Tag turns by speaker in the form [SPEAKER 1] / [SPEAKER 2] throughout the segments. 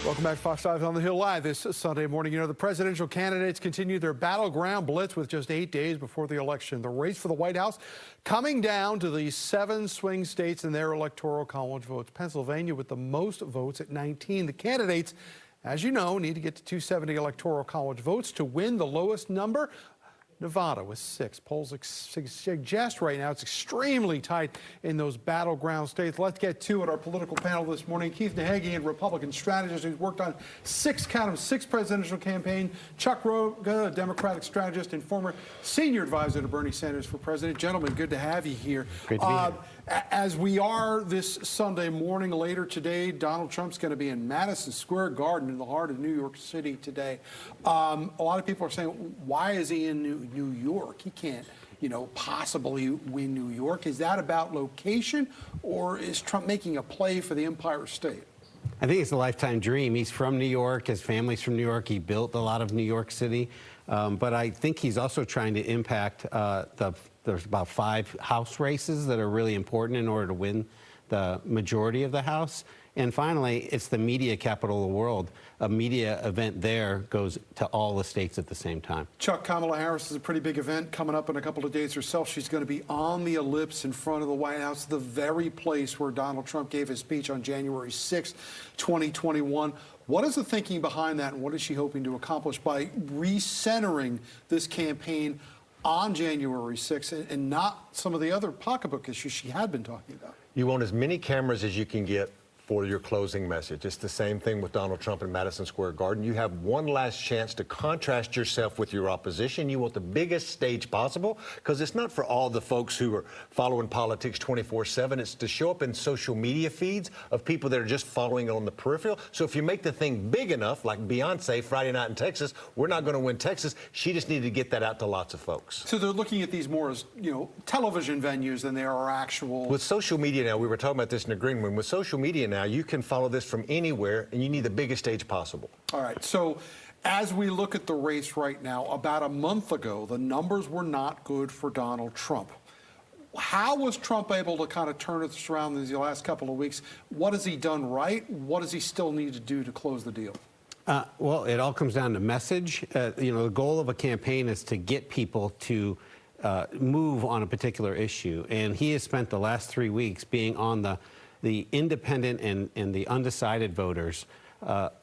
[SPEAKER 1] Welcome back to Fox 5 on the Hill Live this Sunday morning. You know, the presidential candidates continue their battleground blitz with just 8 days before the election. The race for the White House coming down to the 7 swing states and their electoral college votes. Pennsylvania with the most votes at 19. The candidates, as you know, need to get to 270 electoral college votes to win. The lowest number, Nevada with 6. Polls suggest right now it's extremely tight in those battleground states. Let's get to it. Our political panel this morning, Keith Nahigian, Republican strategist who's worked on 6 presidential campaigns. Chuck Rocha, Democratic strategist and former senior advisor to Bernie Sanders for president. Gentlemen, good to have you here.
[SPEAKER 2] Great to be here.
[SPEAKER 1] As we are this Sunday morning, later today, Donald Trump's going to be in Madison Square Garden in the heart of New York City today. A lot of people are saying, why is he in New York? He can't, possibly win New York. Is that about location, or is Trump making a play for the Empire State?
[SPEAKER 2] I think it's a lifetime dream. He's from New York. His family's from New York. He built a lot of New York City. But I think he's also trying to impact there's about 5 House races that are really important in order to win the majority of the House. And finally, it's the media capital of the world. A media event there goes to all the states at the same time.
[SPEAKER 1] Chuck, Kamala Harris is a pretty big event coming up in a couple of days herself. She's going to be on the ellipse in front of the White House, the very place where Donald Trump gave his speech on January 6, 2021. What is the thinking behind that, and what is she hoping to accomplish by recentering this campaign on January 6th and not some of the other pocketbook issues she had been talking about?
[SPEAKER 3] You want as many cameras as you can get for your closing message. It's the same thing with Donald Trump in Madison Square Garden. You have one last chance to contrast yourself with your opposition. You want the biggest stage possible, because it's not for all the folks who are following politics 24/7. It's to show up in social media feeds of people that are just following on the peripheral. So if you make the thing big enough, like Beyonce, Friday night in Texas, we're not going to win Texas. She just needed to get that out to lots of folks.
[SPEAKER 1] So they're looking at these more as, television venues than they are actual.
[SPEAKER 3] With social media now, we were talking about this in the green room, with social media now, you can follow this from anywhere, and you need the biggest stage possible.
[SPEAKER 1] All right, so as we look at the race right now, about a month ago, the numbers were not good for Donald Trump. How was Trump able to kind of turn this around in these last couple of weeks? What has he done right? What does he still need to do to close the deal?
[SPEAKER 2] Well, it all comes down to message. The goal of a campaign is to get people to move on a particular issue, and he has spent the last 3 weeks being on the independent and the undecided voters.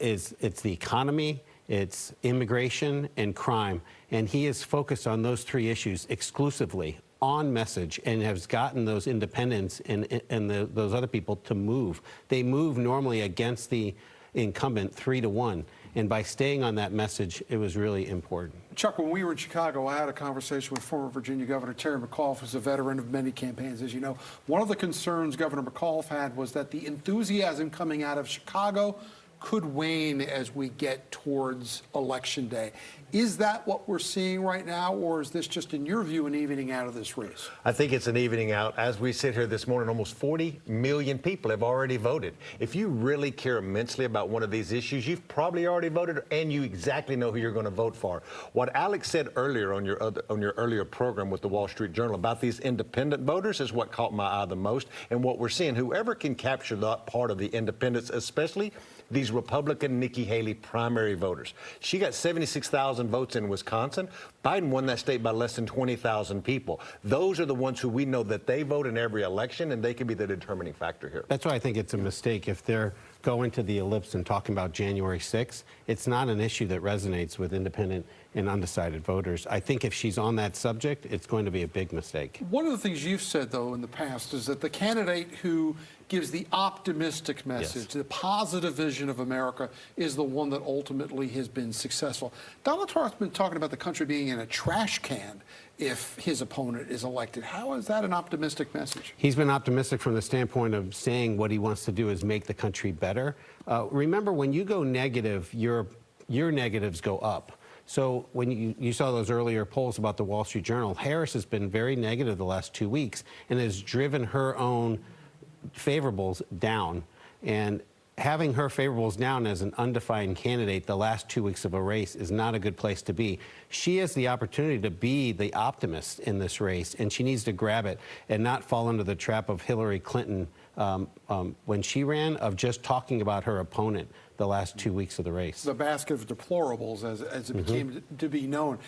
[SPEAKER 2] It's the economy, it's immigration, and crime. And he is focused on those 3 issues exclusively on message, and has gotten those independents and those other people to move. They move normally against the incumbent 3-1. And by staying on that message, it was really important.
[SPEAKER 1] Chuck, when we were in Chicago, I had a conversation with former Virginia Governor Terry McAuliffe, who's a veteran of many campaigns, as you know. One of the concerns Governor McAuliffe had was that the enthusiasm coming out of Chicago could wane as we get towards Election Day. Is that what we're seeing right now, or is this just, in your view, an evening out of this race?
[SPEAKER 3] I think it's an evening out. As we sit here this morning, almost 40 million people have already voted. If you really care immensely about one of these issues, you've probably already voted, and you exactly know who you're going to vote for. What Alex said earlier on your earlier program with the Wall Street Journal about these independent voters is what caught my eye the most. And what we're seeing, whoever can capture that part of the independents, especially these Republican Nikki Haley primary voters. She got 76,000 votes in Wisconsin. Biden won that state by less than 20,000 people. Those are the ones who we know that they vote in every election, and they could be the determining factor here.
[SPEAKER 2] That's why I think it's a mistake if they're going to the ellipse and talking about January 6th. It's not an issue that resonates with independent and undecided voters. I think if she's on that subject, it's going to be a big mistake.
[SPEAKER 1] One of the things you've said, though, in the past is that the candidate who gives the optimistic message, the positive vision of America, is the one that ultimately has been successful. Donald Trump's been talking about the country being in a trash can if his opponent is elected. How is that an optimistic message?
[SPEAKER 2] He's been optimistic from the standpoint of saying what he wants to do is make the country better. Remember, when you go negative, your negatives go up. So when you saw those earlier polls about the Wall Street Journal, Harris has been very negative the last 2 weeks and has driven her own favorables down. And having her favorables down as an undefined candidate the last 2 weeks of a race is not a good place to be. She has the opportunity to be the optimist in this race, and she needs to grab it and not fall into the trap of Hillary Clinton when she ran, of just talking about her opponent the last 2 weeks of the race.
[SPEAKER 1] The basket of deplorables, as it became to be known.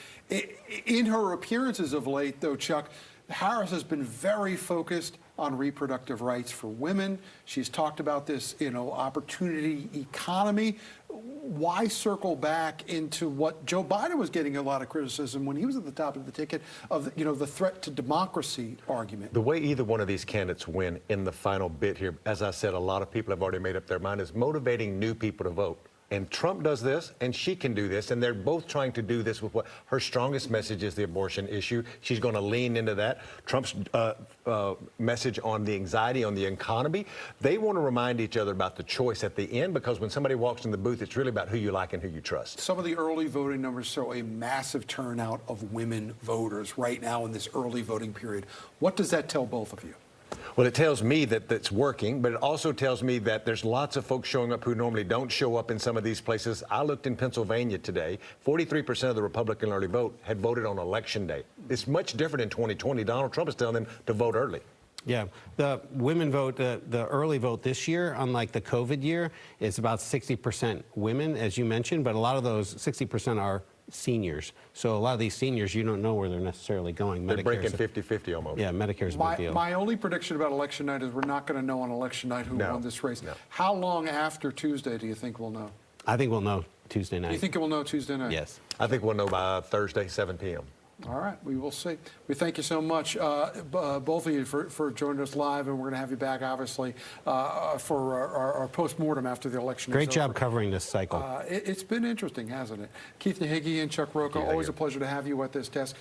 [SPEAKER 1] In her appearances of late, though, Chuck, Harris has been very focused on reproductive rights for women. She's talked about this, opportunity economy. Why circle back into what Joe Biden was getting a lot of criticism when he was at the top of the ticket of, the threat to democracy argument?
[SPEAKER 3] The way either one of these candidates win in the final bit here, as I said, a lot of people have already made up their mind, is motivating new people to vote. And Trump does this, and she can do this, and they're both trying to do this with what her strongest message is, the abortion issue. She's going to lean into that. Trump's message on the anxiety, on the economy. They want to remind each other about the choice at the end, because when somebody walks in the booth, it's really about who you like and who you trust.
[SPEAKER 1] Some of the early voting numbers show a massive turnout of women voters right now in this early voting period. What does that tell both of you?
[SPEAKER 3] Well, it tells me that that's working, but it also tells me that there's lots of folks showing up who normally don't show up in some of these places. I looked in Pennsylvania today. 43% of the Republican early vote had voted on Election Day. It's much different in 2020. Donald Trump is telling them to vote early.
[SPEAKER 2] Yeah, the women vote, the early vote this year, unlike the COVID year, is about 60% women, as you mentioned, but a lot of those 60% are seniors. So a lot of these seniors, you don't know where they're necessarily going.
[SPEAKER 3] They're breaking 50-50 almost.
[SPEAKER 2] Yeah, Medicare's a big deal.
[SPEAKER 1] My only prediction about election night is we're not going to know on election night who won this race. How long after Tuesday do you think we'll know?
[SPEAKER 2] I think we'll know Tuesday night.
[SPEAKER 1] You think we'll know Tuesday night?
[SPEAKER 2] Yes.
[SPEAKER 3] I think we'll know by Thursday, 7 p.m.
[SPEAKER 1] All right, we will see. We thank you so much, both of you, for joining us live, and we're going to have you back, obviously, for our post-mortem after the election.
[SPEAKER 2] Great job covering this cycle.
[SPEAKER 1] It's been interesting, hasn't it? Keith Nahigian and Chuck Rocha, always a pleasure to have you at this desk.